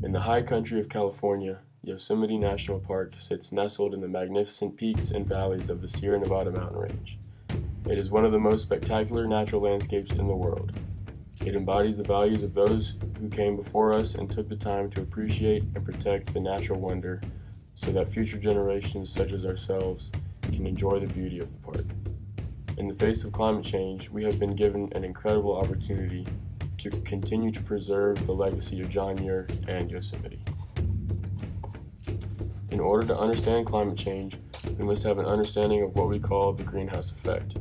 In the high country of California, Yosemite National Park sits nestled in the magnificent peaks and valleys of the Sierra Nevada mountain range. It is one of the most spectacular natural landscapes in the world. It embodies the values of those who came before us and took the time to appreciate and protect the natural wonder so that future generations such as ourselves can enjoy the beauty of the park. In the face of climate change, we have been given an incredible opportunity to continue to preserve the legacy of John Muir and Yosemite. In order to understand climate change, we must have an understanding of what we call the greenhouse effect.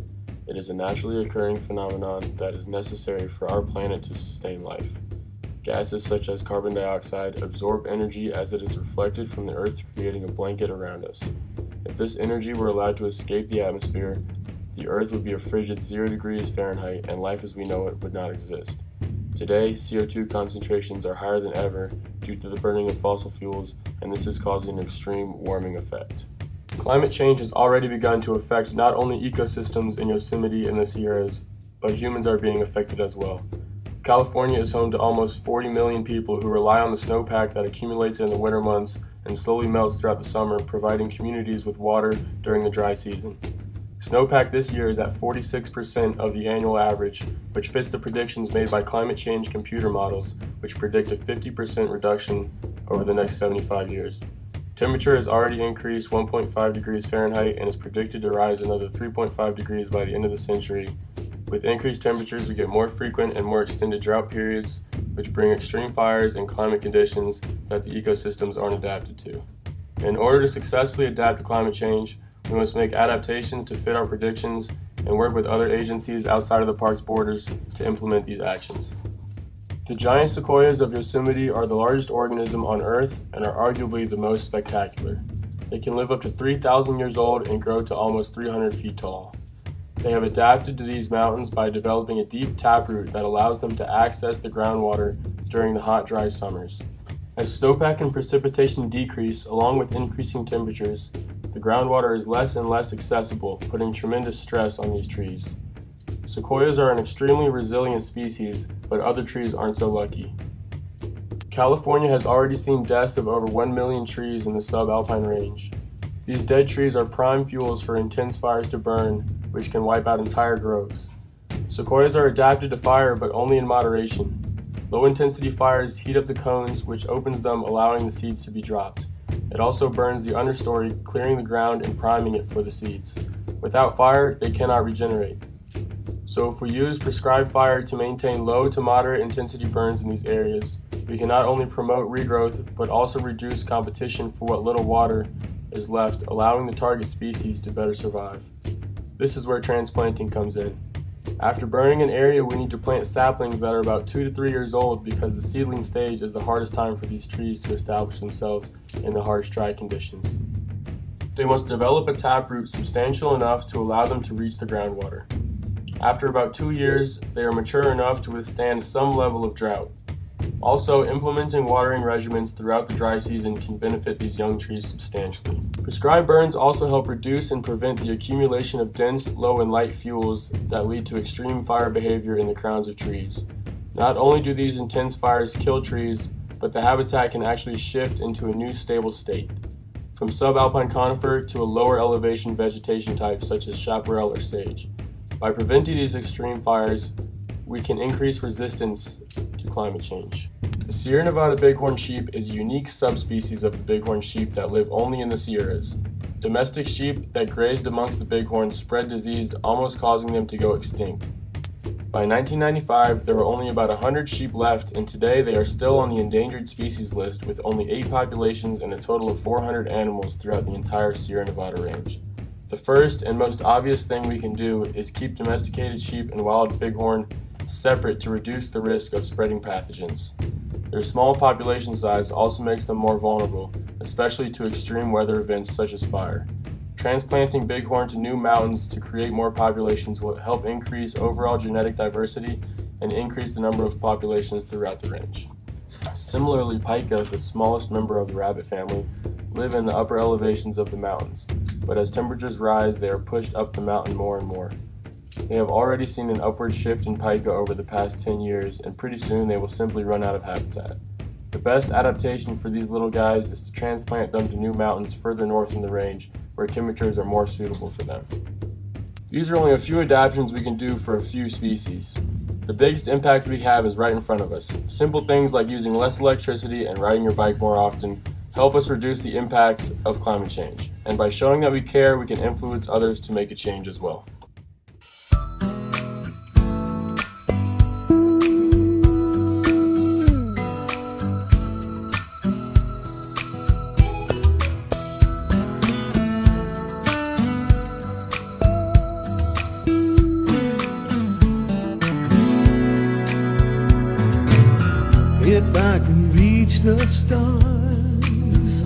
It is a naturally occurring phenomenon that is necessary for our planet to sustain life. Gases such as carbon dioxide absorb energy as it is reflected from the earth, creating a blanket around us. If this energy were allowed to escape the atmosphere, the earth would be a frigid 0 degrees Fahrenheit and life as we know it would not exist. Today, CO2 concentrations are higher than ever due to the burning of fossil fuels, and this is causing an extreme warming effect. Climate change has already begun to affect not only ecosystems in Yosemite and the Sierras, but humans are being affected as well. California is home to almost 40 million people who rely on the snowpack that accumulates in the winter months and slowly melts throughout the summer, providing communities with water during the dry season. Snowpack this year is at 46% of the annual average, which fits the predictions made by climate change computer models, which predict a 50% reduction over the next 75 years. Temperature has already increased 1.5 degrees Fahrenheit and is predicted to rise another 3.5 degrees by the end of the century. With increased temperatures, we get more frequent and more extended drought periods, which bring extreme fires and climate conditions that the ecosystems aren't adapted to. In order to successfully adapt to climate change, we must make adaptations to fit our predictions and work with other agencies outside of the park's borders to implement these actions. The giant sequoias of Yosemite are the largest organism on Earth and are arguably the most spectacular. They can live up to 3,000 years old and grow to almost 300 feet tall. They have adapted to these mountains by developing a deep taproot that allows them to access the groundwater during the hot, dry summers. As snowpack and precipitation decrease, along with increasing temperatures, the groundwater is less and less accessible, putting tremendous stress on these trees. Sequoias are an extremely resilient species, but other trees aren't so lucky. California has already seen deaths of over 1 million trees in the subalpine range. These dead trees are prime fuels for intense fires to burn, which can wipe out entire groves. Sequoias are adapted to fire, but only in moderation. Low-intensity fires heat up the cones, which opens them, allowing the seeds to be dropped. It also burns the understory, clearing the ground and priming it for the seeds. Without fire, they cannot regenerate. So if we use prescribed fire to maintain low to moderate intensity burns in these areas, we can not only promote regrowth, but also reduce competition for what little water is left, allowing the target species to better survive. This is where transplanting comes in. After burning an area, we need to plant saplings that are about 2 to 3 years old because the seedling stage is the hardest time for these trees to establish themselves in the harsh, dry conditions. They must develop a taproot substantial enough to allow them to reach the groundwater. After about 2 years, they are mature enough to withstand some level of drought. Also, implementing watering regimens throughout the dry season can benefit these young trees substantially. Prescribed burns also help reduce and prevent the accumulation of dense, low, and light fuels that lead to extreme fire behavior in the crowns of trees. Not only do these intense fires kill trees, but the habitat can actually shift into a new stable state, from subalpine conifer to a lower elevation vegetation type such as chaparral or sage. By preventing these extreme fires, we can increase resistance to climate change. The Sierra Nevada bighorn sheep is a unique subspecies of the bighorn sheep that live only in the Sierras. Domestic sheep that grazed amongst the bighorns spread disease, almost causing them to go extinct. By 1995, there were only about 100 sheep left, and today they are still on the endangered species list with only 8 populations and a total of 400 animals throughout the entire Sierra Nevada range. The first and most obvious thing we can do is keep domesticated sheep and wild bighorn separate to reduce the risk of spreading pathogens. Their small population size also makes them more vulnerable, especially to extreme weather events such as fire. Transplanting bighorn to new mountains to create more populations will help increase overall genetic diversity and increase the number of populations throughout the range. Similarly, pika, the smallest member of the rabbit family, live in the upper elevations of the mountains, but as temperatures rise, they are pushed up the mountain more and more. They have already seen an upward shift in pika over the past 10 years, and pretty soon they will simply run out of habitat. The best adaptation for these little guys is to transplant them to new mountains further north in the range, where temperatures are more suitable for them. These are only a few adaptations we can do for a few species. The biggest impact we have is right in front of us. Simple things like using less electricity and riding your bike more often help us reduce the impacts of climate change. And by showing that we care, we can influence others to make a change as well. If I can reach the stars,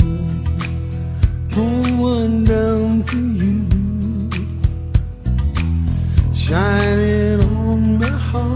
pull one down for you, shining on my heart.